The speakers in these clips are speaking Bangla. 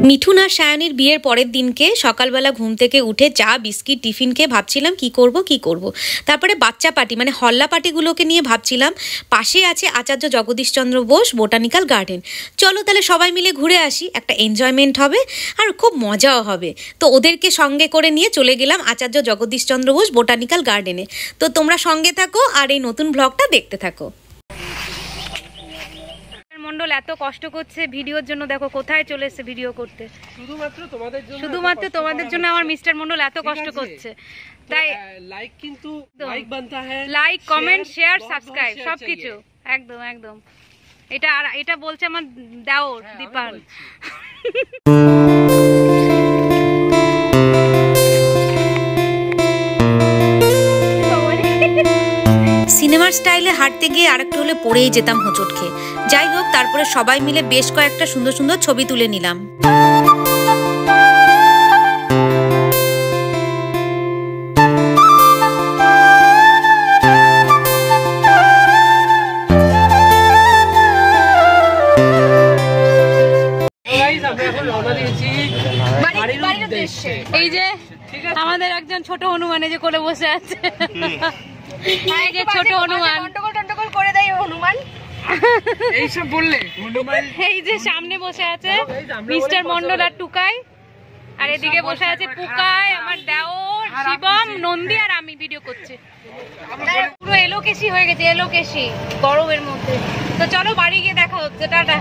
মিঠুন আর সায়নীর বিয়ের পরের দিনকে সকালবেলা ঘুম থেকে উঠে চা বিস্কিট টিফিন খেয়ে ভাবছিলাম কি করব। তারপরে বাচ্চা পার্টি মানে হল্লা পার্টিগুলোকে নিয়ে ভাবছিলাম পাশে আছে আচার্য জগদীশচন্দ্র বোস বোটানিক্যাল গার্ডেন। চলো তাহলে সবাই মিলে ঘুরে আসি, একটা এনজয়মেন্ট হবে আর খুব মজাও হবে। তো ওদেরকে সঙ্গে করে নিয়ে চলে গেলাম আচার্য জগদীশচন্দ্র বোস বোটানিক্যাল গার্ডেনে। তো তোমরা সঙ্গে থাকো আর এই নতুন ব্লগটা দেখতে থাকো। মন্ডল এত কষ্ট করছে ভিডিওর জন্য, দেখো কোথায় চলে এসেছে ভিডিও করতে, শুধুমাত্র তোমাদের জন্য আমার মিস্টার মন্ডল এত কষ্ট করছে। তাই লাইক কিন্তু লাইক কমেন্ট শেয়ার সাবস্ক্রাইব সবকিছু একদম একদম। এটা বলছে আমার দেওর দীপান। সিনেমার স্টাইলে হাঁটতে গিয়ে আরেকটু হলে পড়েই যেতাম হোঁচট খেয়ে। যাই হোক, তারপরে সবাই মিলে বেশ কয়েকটা সুন্দর সুন্দর ছবি তুলে নিলাম। এই যে আমাদের একজন ছোট হনুমান এই যে কোলে বসে আছে, ছোট হনুমান টন্টকল করে দেয় হনুমান। এইসব বললে হনুমান এই যে সামনে বসে আছে মিস্টার মন্ডল আর টুকাই, আর এদিকে বসে আছে পুকাই, আমার দেওর শিবম, নন্দী আর আমি ভিডিও করছি। পুরো এলোকেশি হয়ে গেছে, এলোকেশি গরমের মধ্যে। তো চলো বাড়ি গিয়ে দেখা হচ্ছে, টাটা।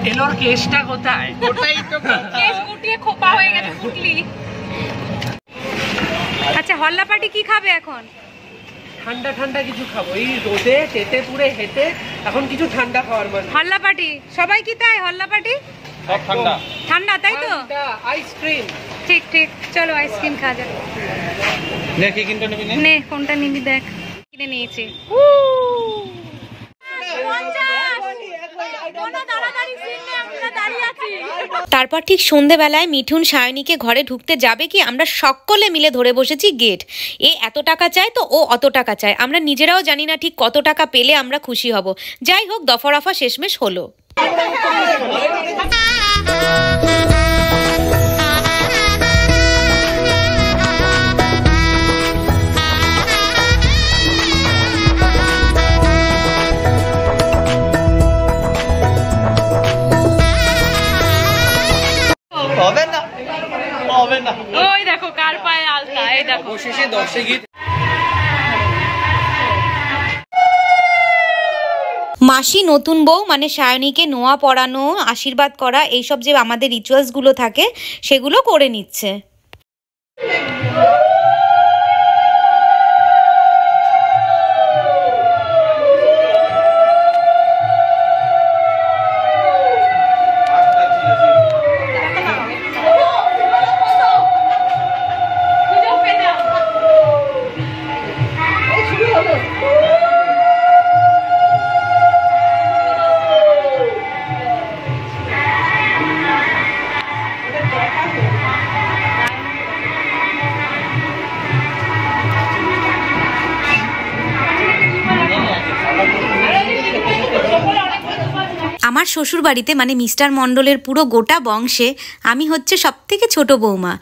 এলোর কেশটা কোথায়? ওটাই তো কেশ গুটিয়ে খোপা হয়ে গেছে পুটলি। আচ্ছা, হল্লা পার্টি কি খাবে এখন? ঠান্ডা ঠান্ডা কিছু খাবো, এই রোদে তেতে পুরে হেঁটে এখন কিছু ঠান্ডা খাওয়ার মানে। হল্লা পার্টি সবাই কি তাই? হল্লা পার্টি ঠান্ডা ঠান্ডা, তাই তো? আইসক্রিম, ঠিক ঠিক, চলো আইসক্রিম খাওয়া যাক। দেখি কোনটা নিবি, নে কোনটা নিবি দেখ। কিনে নিয়েছি। তারপর ঠিক সন্ধেবেলায় মিঠুন সায়নীকে ঘরে ঢুকতে যাবে কি আমরা সকলে মিলে ধরে বসেছি গেট। এত টাকা চায় তো ও অত টাকা চায়, আমরা নিজেরাও জানি না ঠিক কত টাকা পেলে আমরা খুশি হব। যাই হোক, দফা রফা শেষমেশ হলো। ওই দেখো কার পায়ে আলতা, এই দেখো অবশেষে দর্শকই। মাসি নতুন বউ মানে সায়নীকে নোয়া পরানো, আশীর্বাদ করা, এইসব যে আমাদের রিচুয়ালস গুলো থাকে সেগুলো করে নিচ্ছে। আমার শ্বশুর বাড়িতে মানে মিস্টার মণ্ডলের পুরো গোটা বংশে আমি হচ্ছে সবথেকে ছোট বৌমা।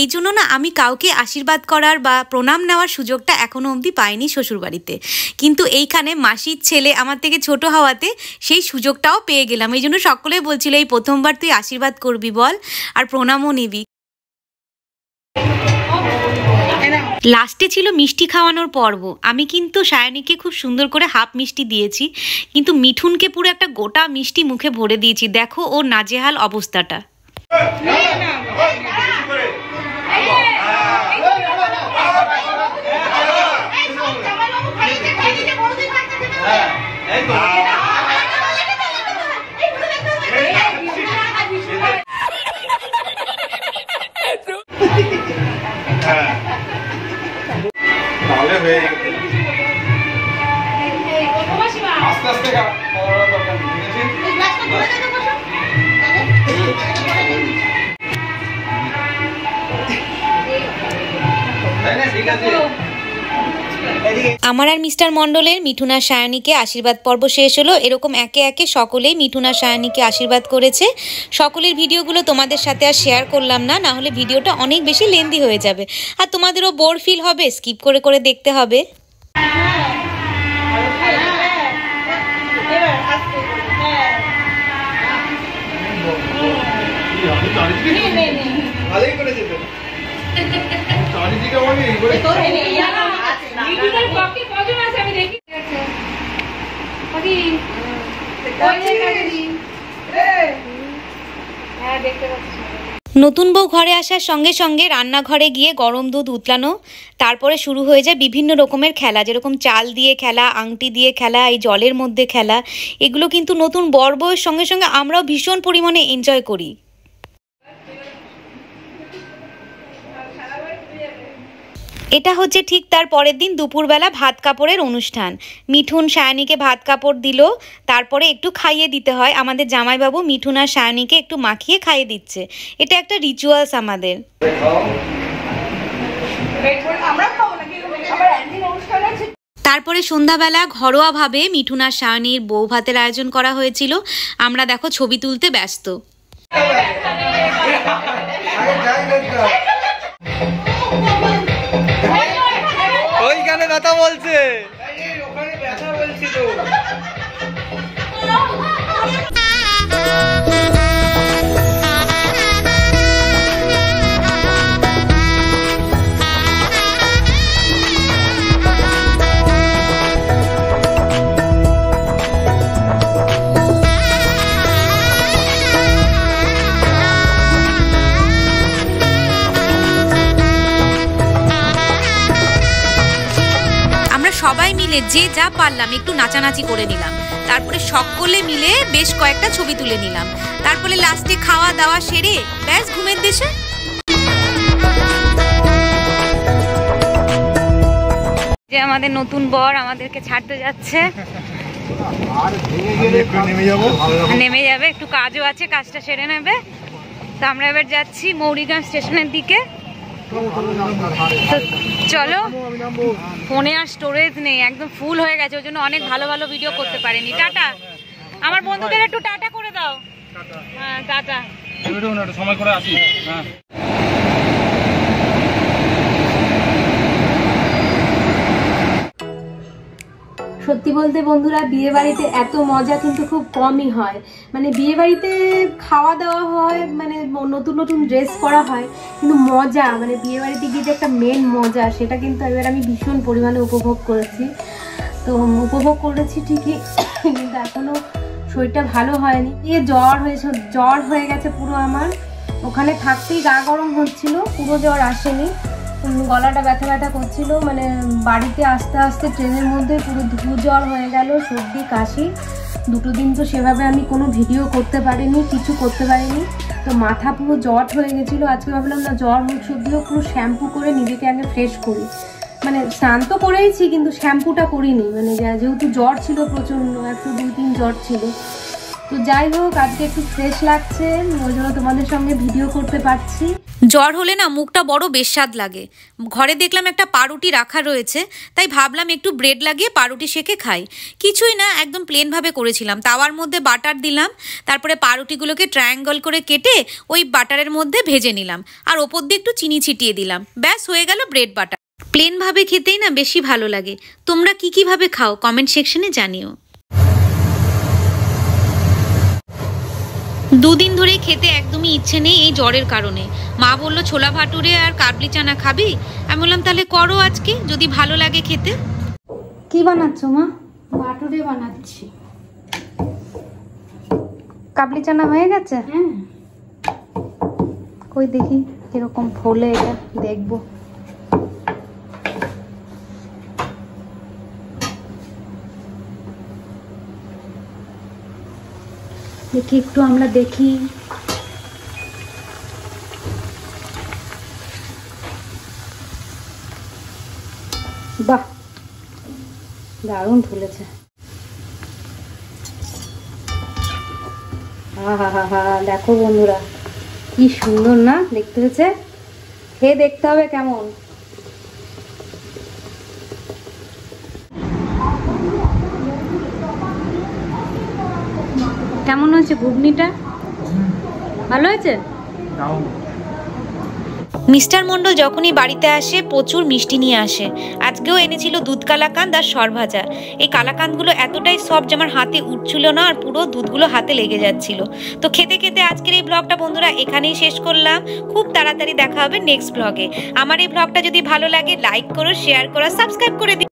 এই জন্য না আমি কাউকে আশীর্বাদ করার বা প্রণাম নেওয়ার সুযোগটা এখনো অবধি পাইনি শ্বশুর বাড়িতে। কিন্তু এইখানে মাসির ছেলে আমার থেকে ছোট হওয়াতে সেই সুযোগটাও পেয়ে গেলাম। এই জন্য সকলে বলছিল এই প্রথমবার তুই আশীর্বাদ করবি বল, আর প্রণামও নিবি। লাস্টে ছিল মিষ্টি খাওয়ানোর পর্ব। আমি কিন্তু সায়নীকে খুব সুন্দর করে হাফ মিষ্টি দিয়েছি, কিন্তু মিঠুনকে পুরো একটা গোটা মিষ্টি মুখে ভরে দিয়েছি। দেখো ওর নাজেহাল অবস্থাটা। ঠিক আছে আমার আর মিস্টার মণ্ডলের মিঠুন আর সায়নীকে আশীর্বাদ পর্ব শেষ হলো। এরকম একে একে সকলেই মিঠুন আর সায়নীকে আশীর্বাদ করেছে। সকলের ভিডিওগুলো তোমাদের সাথে আর শেয়ার করলাম না, না হলে ভিডিওটা অনেক বেশি লেন্দি হয়ে যাবে আর তোমাদেরও বোর ফিল হবে, স্কিপ করে করে দেখতে হবে। নতুন বউ ঘরে আসার সঙ্গে সঙ্গে রান্নাঘরে গিয়ে গরম দুধ উতলানো, তারপরে শুরু হয়ে যায় বিভিন্ন রকমের খেলা, যেরকম চাল দিয়ে খেলা, আংটি দিয়ে খেলা, এই জলের মধ্যে খেলা। এগুলো কিন্তু নতুন বর বউয়ের সঙ্গে সঙ্গে আমরাও ভীষণ পরিমাণে এনজয় করি। এটা হচ্ছে ঠিক তার পরের দিন দুপুরবেলা ভাত কাপড়ের অনুষ্ঠান। মিঠুন সায়নীকে ভাত কাপড় দিল, তারপরে একটু খাইয়ে দিতে হয়। আমাদের জামাইবাবু মিঠুন আর সায়নীকে একটু মাখিয়ে খাইয়ে দিচ্ছে। এটা একটা রিচুয়ালস আমাদের। তারপরে সন্ধ্যাবেলা ঘরোয়াভাবে মিঠুন আর সায়নীর বউ ভাতের আয়োজন করা হয়েছিল। আমরা দেখো ছবি তুলতে ব্যস্ত। ওইখানে ব্যথা বলছে, ওখানে ব্যথা বলছিল। সবাই মিলে যে যা পারলাম একটু নাচানাচি করে নিলাম, তারপরে সকলে মিলে বেশ কয়েকটা ছবি তুলে নিলাম, তারপরে লাস্টে খাওয়া দাওয়া সেরে ব্যাস ঘুমের দেশে। যে আমাদের নতুন বর আমাদেরকে ছাড়তে যাচ্ছে, নেমে যাবে, একটু কাজও আছে, কাজটা সেরে নেবে। তো আমরা এবার যাচ্ছি মৌরিগাঁ স্টেশনের দিকে। চলো, ফোনে আর স্টোরেজ নেই, একদম ফুল হয়ে গেছে, ওই জন্য অনেক ভালো ভালো ভিডিও করতে পারিনি। টাটা, আমার বন্ধুদের একটু টাটা করে দাও। হ্যাঁ টাটা, সময় করে আসি। হ্যাঁ সত্যি বলতে বন্ধুরা, বিয়ে বাড়িতে এত মজা কিন্তু খুব কমই হয়। মানে বিয়ে বাড়িতে খাওয়া দাওয়া হয়, মানে নতুন নতুন ড্রেস পরা হয়, কিন্তু মজা, মানে বিয়ে বাড়িতে গিয়ে যে একটা মেন মজা, সেটা কিন্তু এবার আমি ভীষণ পরিমাণে উপভোগ করেছি। তো উপভোগ করেছি ঠিকই, কিন্তু এখনো শরীরটা ভালো হয়নি। জ্বর হয়ে গেছে পুরো আমার। ওখানে থাকতেই গা গরম হচ্ছিল, পুরো জ্বর আসেনি, গলাটা ব্যথা ব্যথা করছিল। মানে বাড়িতে আস্তে আস্তে ট্রেনের মধ্যে পুরো ধু জ্বর হয়ে গেল, সর্দি কাশি। দুটো দিন তো সেভাবে আমি কোনো ভিডিও করতে পারিনি, কিছু করতে পারিনি। তো মাথা পুরো জ্বর হয়ে গেছিলো। আজকে ভাবলাম না, জ্বর মুখ সর্দিও পুরো শ্যাম্পু করে নিজেকে আগে ফ্রেশ করি। মানে স্নান তো করেইছি, কিন্তু শ্যাম্পুটা করিনি, মানে যেহেতু জ্বর ছিল প্রচণ্ড, একটু 2-3 জ্বর ছিল। তো যাই হোক, আজকে একটু ফ্রেশ লাগছে, ওই জন্য তোমাদের সঙ্গে ভিডিও করতে পারছি। জ্বর হলে না মুখটা বড় বেস্বাদ লাগে। ঘরে দেখলাম একটা পাউরুটি রাখা রয়েছে, তাই ভাবলাম একটু ব্রেড লাগিয়ে পাউরুটি সেঁকে খাই। কিছুই না, একদম প্লেনভাবে করেছিলাম। তাওয়ার মধ্যে বাটার দিলাম, তারপরে পাউরুটিগুলোকে ট্রায়াঙ্গল করে কেটে ওই বাটারের মধ্যে ভেজে নিলাম, আর ওপর দিয়ে একটু চিনি ছিটিয়ে দিলাম, ব্যাস হয়ে গেল ব্রেড বাটার। প্লেনভাবে খেতেই না বেশি ভালো লাগে। তোমরা কিভাবে খাও কমেন্ট সেকশনে জানিও। দুদিন ধরে খেতে একদমই ইচ্ছে নেই এই জ্বরের কারণে। মা বললো ছোলা ভাটুরে আর কাবলি চানা খাবি। আমি বললাম তাহলে করো আজকে, যদি ভালো লাগে খেতে। কি বানাচ্ছো মা? ভাটুরে বানাচ্ছি। কাবলি চানা হয়ে গেছে? হ্যাঁ। কই দেখি কিরকম ফোলে, এটা দেখবো। দেখি একটু, আমরা দেখি। বাহ, দারুণ ফুলেছে। দেখো বন্ধুরা, কি সুন্দর না দেখতে হয়েছে। খেয়ে দেখতে হবে কেমন। কেমন হয়েছে ঘুগনিটা? ভালো হয়েছে? মিস্টার মণ্ডল যখনই বাড়িতে আসে প্রচুর মিষ্টি নিয়ে আসে। আজকেও এনেছিল দুধ কালাকাঁদ আর সরভাজা। এই কালাকাঁদগুলো এতটাই সফট যে আমার হাতে উঠছিল না, আর পুরো দুধগুলো হাতে লেগে যাচ্ছিল। তো খেতে খেতে আজকের এই ব্লগটা বন্ধুরা এখানেই শেষ করলাম। খুব তাড়াতাড়ি দেখা হবে নেক্সট ব্লগে। আমার এই ব্লগটা যদি ভালো লাগে লাইক করো, শেয়ার করো, সাবস্ক্রাইব করে দিও।